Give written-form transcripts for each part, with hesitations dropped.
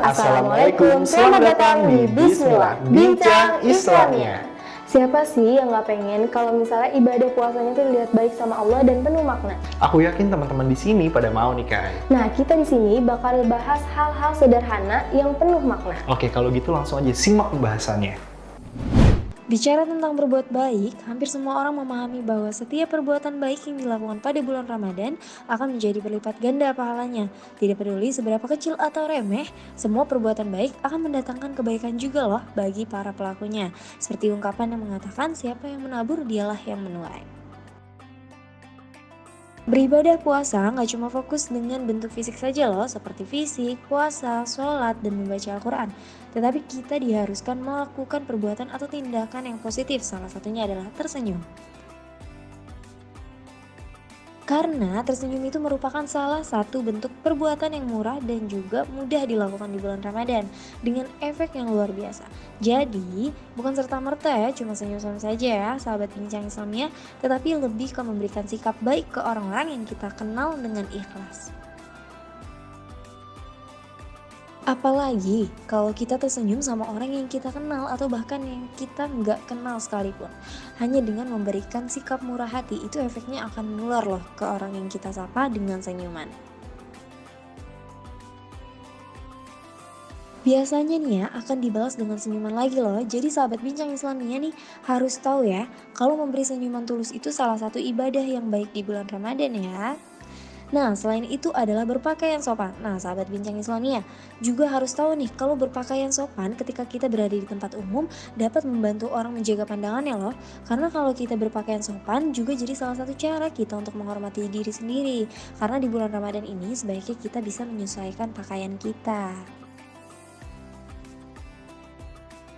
Assalamualaikum, selamat datang di Bismillah, Bincang Islamnya. Siapa sih yang gak pengen kalau misalnya ibadah puasanya tuh dilihat baik sama Allah dan penuh makna? Aku yakin teman-teman di sini pada mau nih, Kai. Nah, kita di sini bakal bahas hal-hal sederhana yang penuh makna. Oke, kalau gitu langsung aja simak pembahasannya. Bicara tentang berbuat baik, hampir semua orang memahami bahwa setiap perbuatan baik yang dilakukan pada bulan Ramadan akan menjadi berlipat ganda pahalanya. Tidak peduli seberapa kecil atau remeh, semua perbuatan baik akan mendatangkan kebaikan juga loh bagi para pelakunya. Seperti ungkapan yang mengatakan siapa yang menabur dialah yang menuai. Beribadah puasa nggak cuma fokus dengan bentuk fisik saja loh, seperti fisik, puasa, sholat, dan membaca Al-Quran. Tetapi kita diharuskan melakukan perbuatan atau tindakan yang positif, salah satunya adalah tersenyum. Karena tersenyum itu merupakan salah satu bentuk perbuatan yang murah dan juga mudah dilakukan di bulan Ramadan dengan efek yang luar biasa. Jadi, bukan serta-merta ya cuma senyum-senyum saja ya sahabat bincang Islamnya, tetapi lebih ke memberikan sikap baik ke orang-orang yang kita kenal dengan ikhlas. Apalagi kalau kita tersenyum sama orang yang kita kenal atau bahkan yang kita nggak kenal sekalipun. Hanya dengan memberikan sikap murah hati itu efeknya akan menular loh ke orang yang kita sapa dengan senyuman. Biasanya nih ya akan dibalas dengan senyuman lagi loh. Jadi sahabat bincang Islamnya nih harus tahu ya kalau memberi senyuman tulus itu salah satu ibadah yang baik di bulan Ramadan ya. Nah, selain itu adalah berpakaian sopan. Nah, sahabat bincang Islamia juga harus tahu nih kalau berpakaian sopan ketika kita berada di tempat umum dapat membantu orang menjaga pandangannya loh. Karena kalau kita berpakaian sopan juga jadi salah satu cara kita untuk menghormati diri sendiri. Karena di bulan Ramadan ini sebaiknya kita bisa menyesuaikan pakaian kita.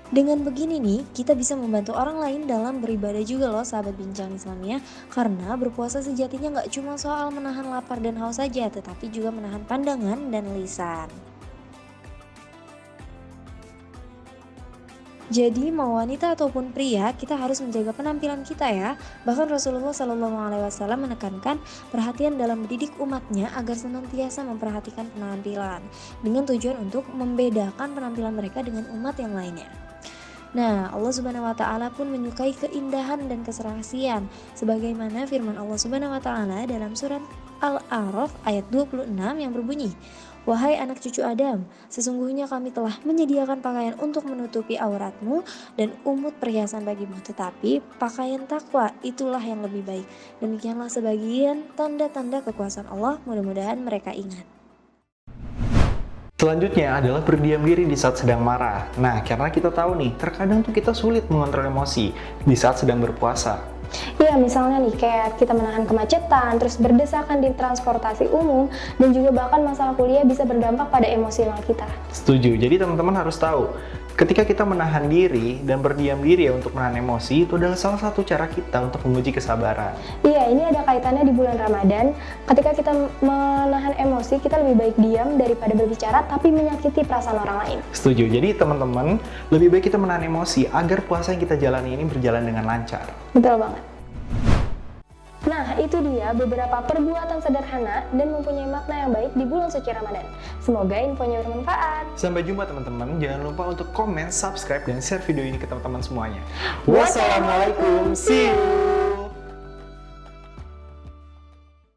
Dengan begini nih, kita bisa membantu orang lain dalam beribadah juga loh sahabat bincang Islamnya. Karena berpuasa sejatinya nggak cuma soal menahan lapar dan haus saja, tetapi juga menahan pandangan dan lisan. Jadi mau wanita ataupun pria, kita harus menjaga penampilan kita ya. Bahkan Rasulullah SAW menekankan perhatian dalam mendidik umatnya agar senantiasa memperhatikan penampilan dengan tujuan untuk membedakan penampilan mereka dengan umat yang lainnya. Nah, Allah Subhanahu wa taala pun menyukai keindahan dan keserasian sebagaimana firman Allah Subhanahu wa taala dalam surat Al-A'raf ayat 26 yang berbunyi, "Wahai anak cucu Adam, sesungguhnya kami telah menyediakan pakaian untuk menutupi auratmu dan umut perhiasan bagimu, tetapi pakaian takwa itulah yang lebih baik." Demikianlah sebagian tanda-tanda kekuasaan Allah, mudah-mudahan mereka ingat. Selanjutnya adalah berdiam diri di saat sedang marah. Nah, karena kita tahu nih, terkadang tuh kita sulit mengontrol emosi di saat sedang berpuasa. Iya, misalnya nih kayak kita menahan kemacetan, terus berdesakan di transportasi umum, dan juga bahkan masalah kuliah bisa berdampak pada emosional kita. Setuju, jadi teman-teman harus tahu, ketika kita menahan diri dan berdiam diri ya untuk menahan emosi, itu adalah salah satu cara kita untuk menguji kesabaran. Iya, ini ada kaitannya di bulan Ramadan. Ketika kita menahan emosi, kita lebih baik diam daripada berbicara, tapi menyakiti perasaan orang lain. Setuju, jadi teman-teman, lebih baik kita menahan emosi agar puasa yang kita jalani ini berjalan dengan lancar. Betul banget. Nah, itu dia beberapa perbuatan sederhana dan mempunyai makna yang baik di bulan suci Ramadan. Semoga infonya bermanfaat. Sampai jumpa teman-teman, jangan lupa untuk komen, subscribe, dan share video ini ke teman-teman semuanya. Wassalamualaikum, see you!